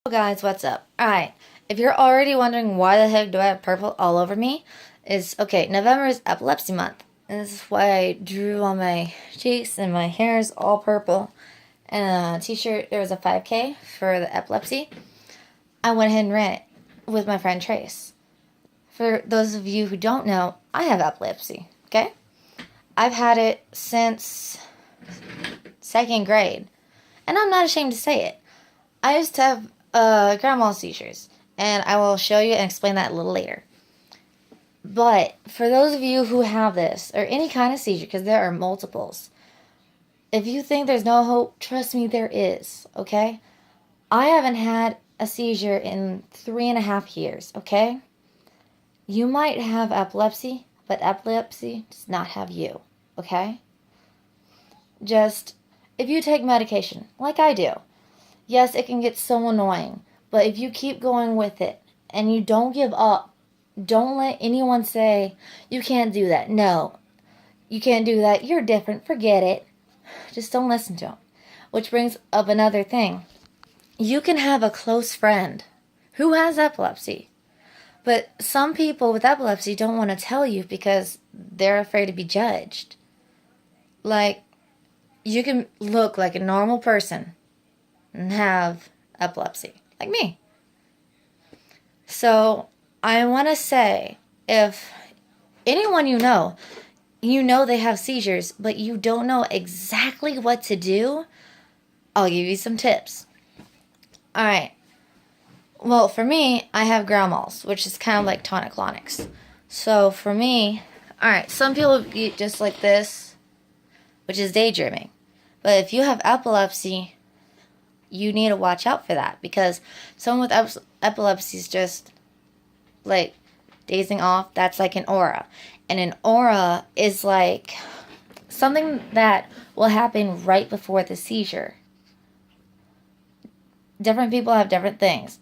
Hello guys, what's up? Alright, if you're already wondering why the heck do I have purple all over me, okay, November is epilepsy month. And this is why I drew on my cheeks and my hair is all purple. And a t-shirt, there was a 5K for the epilepsy. I went ahead and ran it with my friend Trace. For those of you who don't know, I have epilepsy, okay? I've had it since 2nd grade. And I'm not ashamed to say it. I used to have grand mal seizures, and I will show you and explain that a little later. But for those of you who have this, or any kind of seizure, because there are multiples, if you think there's no hope, trust me, there is, okay? I haven't had a seizure in 3.5 years, okay? You might have epilepsy, but epilepsy does not have you, okay? Just, if you take medication, like I do, yes, it can get so annoying, but if you keep going with it and you don't give up, don't let anyone say, you can't do that. No, you can't do that. You're different. Forget it. Just don't listen to them. Which brings up another thing. You can have a close friend who has epilepsy, but some people with epilepsy don't want to tell you because they're afraid to be judged. Like, you can look like a normal person and have epilepsy, like me. So I want to say, if anyone you know they have seizures, but you don't know exactly what to do, I'll give you some tips. Alright. Well, for me, I have grand mals, which is kind of like tonic-clonics. So for me, alright, some people get just like this, which is daydreaming. But if you have epilepsy, you need to watch out for that, because someone with epilepsy is just like dazing off. That's like an aura, and an aura is like something that will happen right before the seizure. Different people have different things.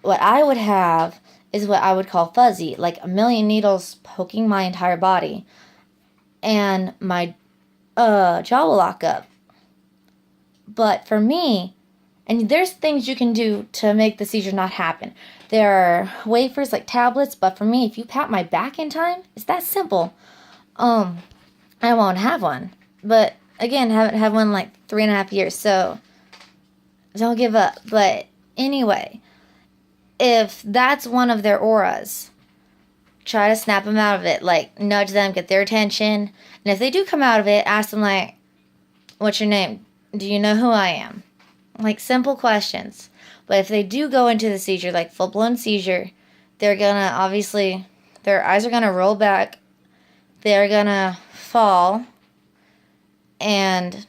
What I would have is what I would call fuzzy, like a million needles poking my entire body, and my jaw will lock up. But for me, and there's things you can do to make the seizure not happen. There are wafers like tablets, but for me, if you pat my back in time, it's that simple. I won't have one. But again, haven't had one in like 3.5 years, so don't give up. But anyway, if that's one of their auras, try to snap them out of it. Like, nudge them, get their attention. And if they do come out of it, ask them like, what's your name? Do you know who I am? Like, simple questions. But if they do go into the seizure, like full-blown seizure, they're gonna, obviously, their eyes are gonna roll back. They're gonna fall. And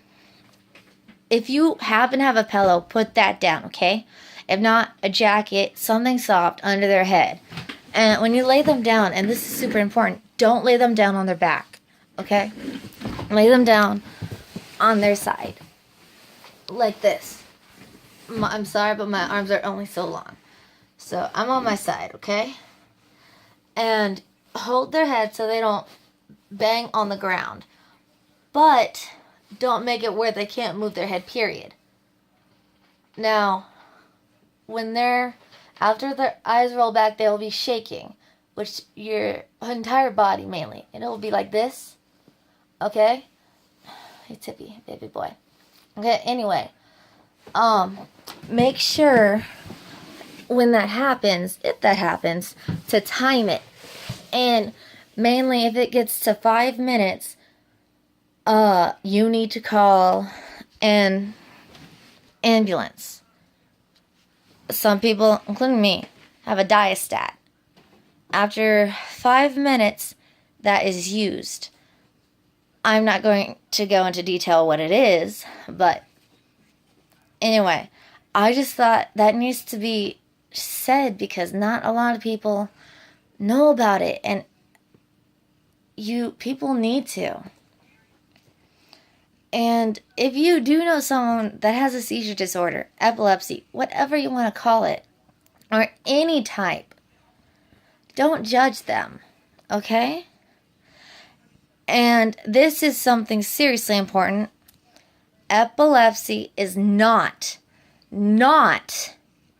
if you happen to have a pillow, put that down, okay? If not, a jacket, something soft under their head. And when you lay them down, and this is super important, don't lay them down on their back, okay? Lay them down on their side. Like this. I'm sorry, but my arms are only so long. So I'm on my side, okay? And hold their head so they don't bang on the ground. But don't make it where they can't move their head, period. Now, after their eyes roll back, they'll be shaking, which your entire body mainly. And it'll be like this, okay? Hey, Tippy, baby boy. Okay, anyway. Make sure when that happens, if that happens, to time it. And mainly if it gets to 5 minutes, you need to call an ambulance. Some people, including me, have a diastat. After 5 minutes, that is used. I'm not going to go into detail what it is, but anyway, I just thought that needs to be said because not a lot of people know about it, and people need to. And if you do know someone that has a seizure disorder, epilepsy, whatever you want to call it, or any type, don't judge them, okay? And this is something seriously important. Epilepsy is not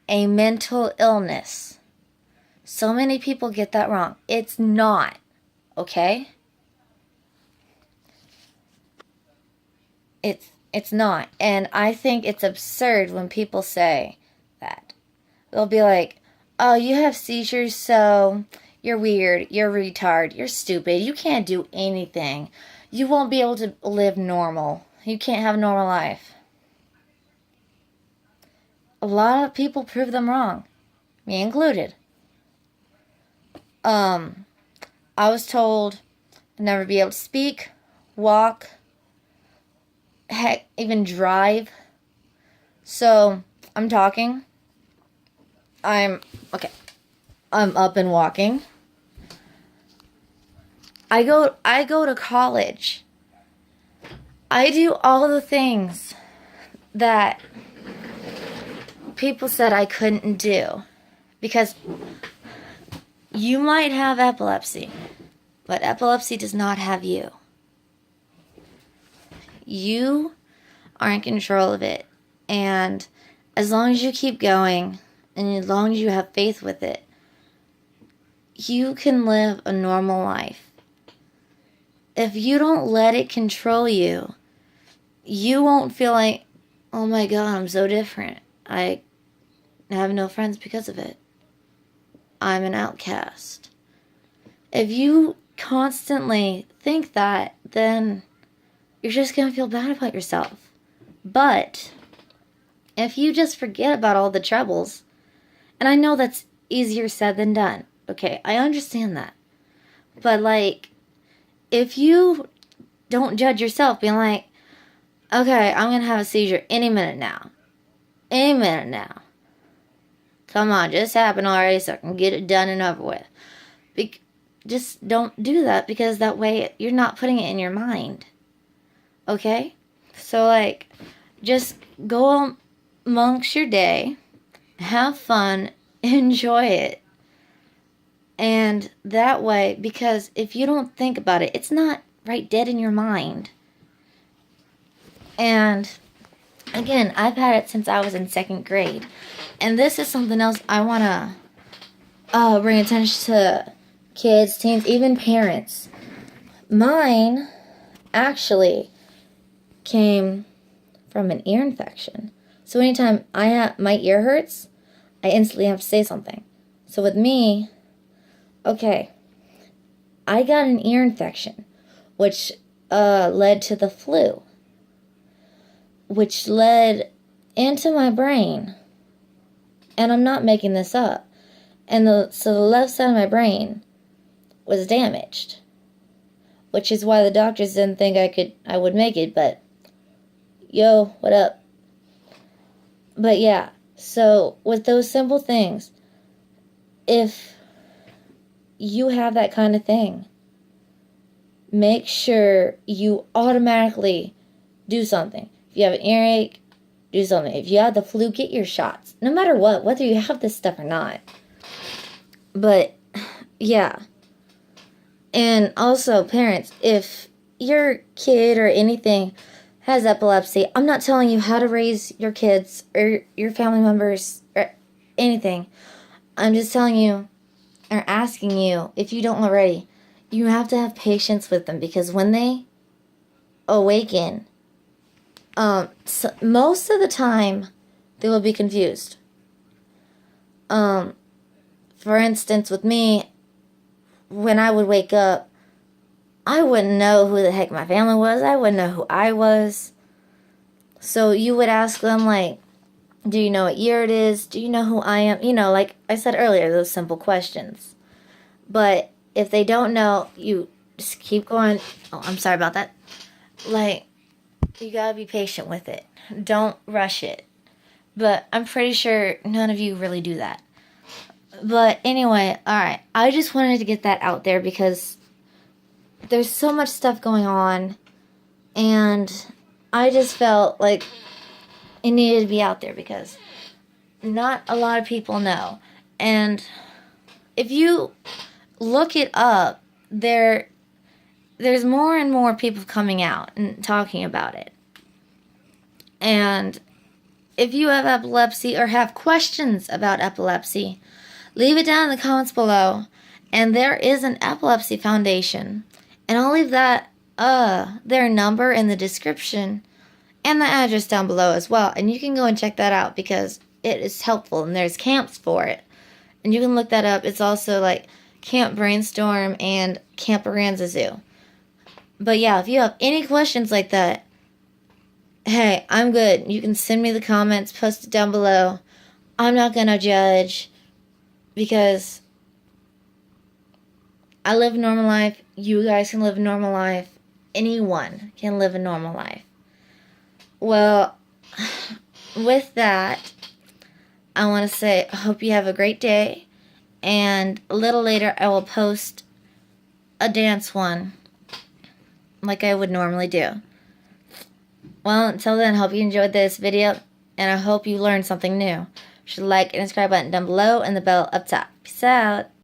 a mental illness. So many people get that wrong. It's not, okay? It's not. And I think it's absurd when people say that. They'll be like, "Oh, you have seizures, so you're weird, you're retard, you're stupid, you can't do anything. You won't be able to live normal. You can't have a normal life." A lot of people prove them wrong, me included. I was told I'd never be able to speak, walk, heck, even drive. So I'm talking. I'm up and walking. I go to college. I do all the things that people said I couldn't do, because you might have epilepsy, but epilepsy does not have you. You are in control of it, and as long as you keep going, and as long as you have faith with it, you can live a normal life. If you don't let it control you, you won't feel like, "Oh my God, I'm so different. I have no friends because of it. I'm an outcast." If you constantly think that, then you're just going to feel bad about yourself. But if you just forget about all the troubles, and I know that's easier said than done, okay, I understand that. But like, if you don't judge yourself, being like, "Okay, I'm going to have a seizure any minute now. Any minute now. Come on, just happen already so I can get it done and over with." Just don't do that, because that way you're not putting it in your mind. Okay? So like, just go amongst your day, have fun, enjoy it. And that way, because if you don't think about it, it's not right dead in your mind. And again, I've had it since I was in 2nd grade. And this is something else I want to bring attention to kids, teens, even parents. Mine actually came from an ear infection. So anytime my ear hurts, I instantly have to say something. So with me, okay, I got an ear infection, which led to the flu, which led into my brain. And I'm not making this up. And so the left side of my brain was damaged, which is why the doctors didn't think I would make it. But yo, what up? But yeah, so with those simple things, if you have that kind of thing, make sure you automatically do something. If you have an earache, do something. If you have the flu, get your shots. No matter what, whether you have this stuff or not. But yeah. And also, parents, if your kid or anything has epilepsy, I'm not telling you how to raise your kids or your family members or anything. I'm just telling you, or asking you, if you don't already, you have to have patience with them, because when they awaken, so most of the time, they will be confused. For instance, with me, when I would wake up, I wouldn't know who the heck my family was. I wouldn't know who I was. So you would ask them, like, "Do you know what year it is? Do you know who I am?" You know, like I said earlier, those simple questions. But if they don't know, you just keep going. Oh, I'm sorry about that. Like, you gotta be patient with it. Don't rush it. But I'm pretty sure none of you really do that. But anyway, alright. I just wanted to get that out there, because there's so much stuff going on, and I just felt like it needed to be out there, because not a lot of people know. And if you look it up, there's more and more people coming out and talking about it. And if you have epilepsy or have questions about epilepsy, leave it down in the comments below. And there is an epilepsy foundation. And I'll leave their number in the description and the address down below as well. And you can go and check that out because it is helpful and there's camps for it. And you can look that up. It's also like Camp Brainstorm and Camp Aranza Zoo. But yeah, if you have any questions like that, hey, I'm good. You can send me the comments, post it down below. I'm not going to judge because I live a normal life. You guys can live a normal life. Anyone can live a normal life. Well, with that, I want to say I hope you have a great day. And a little later, I will post a dance one like I would normally do. Well, until then, I hope you enjoyed this video. And I hope you learned something new. You should like and subscribe button down below and the bell up top. Peace out.